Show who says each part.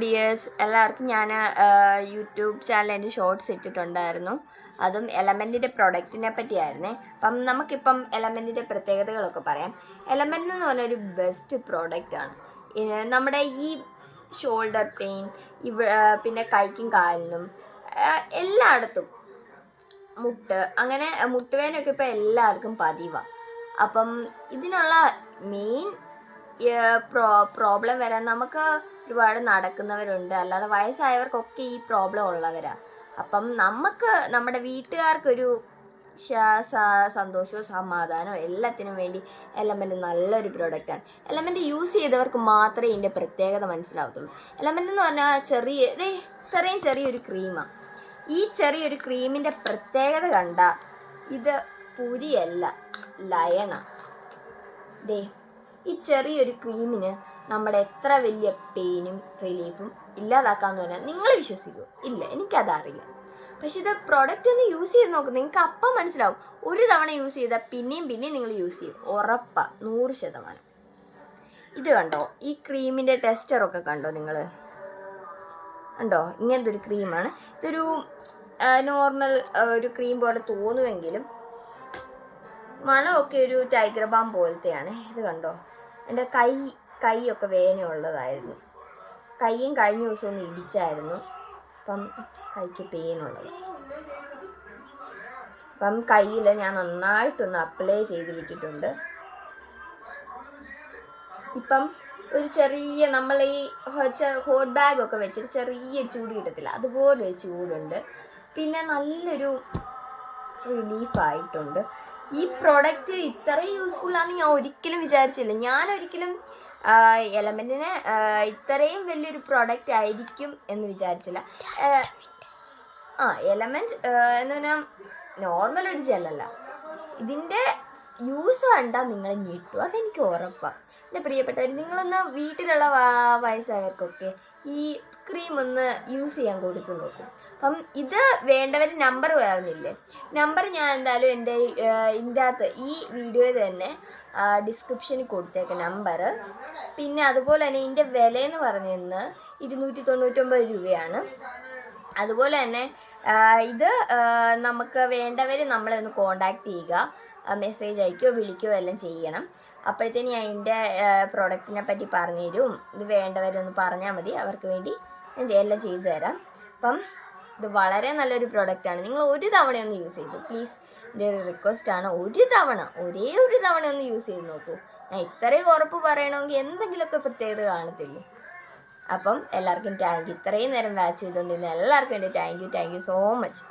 Speaker 1: Dears എല്ലാവർക്കും ഞാൻ YouTube ചാനലിൻ്റെ ഷോർട്സ് ഇട്ടിട്ടുണ്ടായിരുന്നു. അതും എലമെൻറ്റിൻ്റെ പ്രൊഡക്റ്റിനെ പറ്റിയായിരുന്നേ. അപ്പം നമുക്കിപ്പം എലമെൻറ്റിൻ്റെ പ്രത്യേകതകളൊക്കെ പറയാം. എലമെൻറ്റ് എന്ന് പറഞ്ഞൊരു ബെസ്റ്റ് പ്രോഡക്റ്റാണ്. നമ്മുടെ ഈ ഷോൾഡർ പെയിൻ പിന്നെ കൈക്കും കാലിനും എല്ലായിടത്തും അങ്ങനെ മുട്ടുവേദനയൊക്കെ ഇപ്പോൾ എല്ലാവർക്കും പതിവാണ്. അപ്പം ഇതിനുള്ള മെയിൻ പ്രോബ്ലം വരാൻ നമുക്ക് ഒരുപാട് നടക്കുന്നവരുണ്ട്, അല്ലാതെ വയസ്സായവർക്കൊക്കെ ഈ പ്രോബ്ലം ഉള്ളവരാണ്. അപ്പം നമുക്ക് നമ്മുടെ വീട്ടുകാർക്കൊരു സന്തോഷവും സമാധാനവും എല്ലാത്തിനും വേണ്ടി എലമെൻറ്റ് നല്ലൊരു പ്രോഡക്റ്റാണ്. എലമെൻറ്റ് യൂസ് ചെയ്തവർക്ക് മാത്രമേ ഇതിൻ്റെ പ്രത്യേകത മനസ്സിലാവത്തുള്ളൂ. എലമെൻറ്റ് എന്ന് പറഞ്ഞാൽ ഇത്രയും ചെറിയൊരു ക്രീമാണ്. ഈ ചെറിയൊരു ക്രീമിൻ്റെ പ്രത്യേകത കണ്ട ഇത് പുരിയല്ല, ലയണ. ഈ ചെറിയൊരു ക്രീമിന് നമ്മുടെ എത്ര വലിയ പെയിനും റിലീഫും ഇല്ലാതാക്കാമെന്ന് പറഞ്ഞാൽ നിങ്ങൾ വിശ്വസിക്കുമോ? ഇല്ല, എനിക്കതറിയാം. പക്ഷെ ഇത് പ്രോഡക്റ്റ് ഒന്ന് യൂസ് ചെയ്ത് നോക്കും, നിങ്ങൾക്ക് അപ്പം മനസ്സിലാവും. ഒരു തവണ യൂസ് ചെയ്താൽ പിന്നെയും നിങ്ങൾ യൂസ് ചെയ്യും, ഉറപ്പാണ്, 100%. ഇത് കണ്ടോ, ഈ ക്രീമിൻ്റെ ടെക്സ്ചറൊക്കെ കണ്ടോ നിങ്ങൾ? കണ്ടോ, ഇങ്ങനത്തെ ഒരു ക്രീമാണ്. ഇതൊരു നോർമൽ ഒരു ക്രീം പോലെ തോന്നുമെങ്കിലും മണമൊക്കെ ഒരു ടൈഗർ ബാം പോലത്തെയാണ്. ഇത് കണ്ടോ, എൻ്റെ കൈയൊക്കെ വേദനയുള്ളതായിരുന്നു. കൈയും കഴിഞ്ഞ ദിവസം ഒന്ന് ഇടിച്ചായിരുന്നു. അപ്പം കൈക്ക് പെയിനുള്ളത്. അപ്പം കയ്യിൽ ഞാൻ നന്നായിട്ടൊന്ന് അപ്ലൈ ചെയ്ത് വിട്ടിട്ടുണ്ട്. ഇപ്പം ഒരു ചെറിയ നമ്മൾ ഈ ഹോട്ട് ബാഗൊക്കെ വെച്ചിട്ട് ചെറിയൊരു ചൂട് കിട്ടത്തില്ല, അതുപോലെ ഒരു ചൂടുണ്ട്. പിന്നെ നല്ലൊരു റിലീഫായിട്ടുണ്ട്. ഈ പ്രോഡക്റ്റ് ഇത്രയും യൂസ്ഫുള്ളാണെന്ന് ഞാൻ ഒരിക്കലും വിചാരിച്ചില്ല. ഞാനൊരിക്കലും എലമെൻറ്റിന് ഇത്രയും വലിയൊരു പ്രോഡക്റ്റ് ആയിരിക്കും എന്ന് വിചാരിച്ചില്ല. എലമെൻറ്റ് എന്ന് പറഞ്ഞാൽ നോർമൽ ഒരു ജെല്ലല്ല. ഇതിൻ്റെ യൂസ് കണ്ടാൽ നിങ്ങൾ ഞെട്ടും, അതെനിക്ക് ഉറപ്പാണ്. എൻ്റെ പ്രിയപ്പെട്ടവർ, നിങ്ങളൊന്ന് വീട്ടിലുള്ള വയസ്സായവർക്കൊക്കെ ഈ ക്രീം ഒന്ന് യൂസ് ചെയ്യാൻ കൊടുത്തു നോക്കും. അപ്പം ഇത് വേണ്ടവർ നമ്പർ പറഞ്ഞില്ലേ, നമ്പർ ഞാൻ എന്തായാലും എൻ്റെ ഇതിൻ്റെ അകത്ത് ഈ വീഡിയോയിൽ തന്നെ ഡിസ്ക്രിപ്ഷനിൽ കൊടുത്തേക്ക് നമ്പർ. പിന്നെ അതുപോലെ തന്നെ ഇതിൻ്റെ വിലയെന്ന് പറഞ്ഞിരുന്നത് 299 രൂപയാണ്. അതുപോലെ തന്നെ ഇത് നമുക്ക് വേണ്ടവർ നമ്മളെ ഒന്ന് കോണ്ടാക്ട് ചെയ്യുക, മെസ്സേജ് അയക്കുകയോ വിളിക്കുകയോ എല്ലാം ചെയ്യണം. അപ്പോഴത്തേന് ഞാൻ ഇതിൻ്റെ പ്രോഡക്റ്റിനെ പറ്റി പറഞ്ഞു തരും. ഇത് വേണ്ടവരൊന്ന് പറഞ്ഞാൽ മതി, അവർക്ക് വേണ്ടി ഞാൻ എല്ലാം ചെയ്തു തരാം. അപ്പം ഇത് വളരെ നല്ലൊരു പ്രോഡക്റ്റാണ്. നിങ്ങൾ ഒരു തവണയൊന്ന് യൂസ് ചെയ്തു പ്ലീസ്, എൻ്റെ ഒരു റിക്വസ്റ്റാണ്. ഒരേ ഒരു തവണ ഒന്ന് യൂസ് ചെയ്ത് നോക്കൂ. ഞാൻ ഇത്രയും ഉറപ്പ് പറയണമെങ്കിൽ എന്തെങ്കിലുമൊക്കെ പ്രത്യേകത കാണത്തില്ലേ. അപ്പം എല്ലാവർക്കും താങ്ക് യു. ഇത്രയും നേരം വാച്ച് ചെയ്തുകൊണ്ടിരുന്ന എല്ലാവർക്കും എൻ്റെ താങ്ക് യു സോ മച്ച്.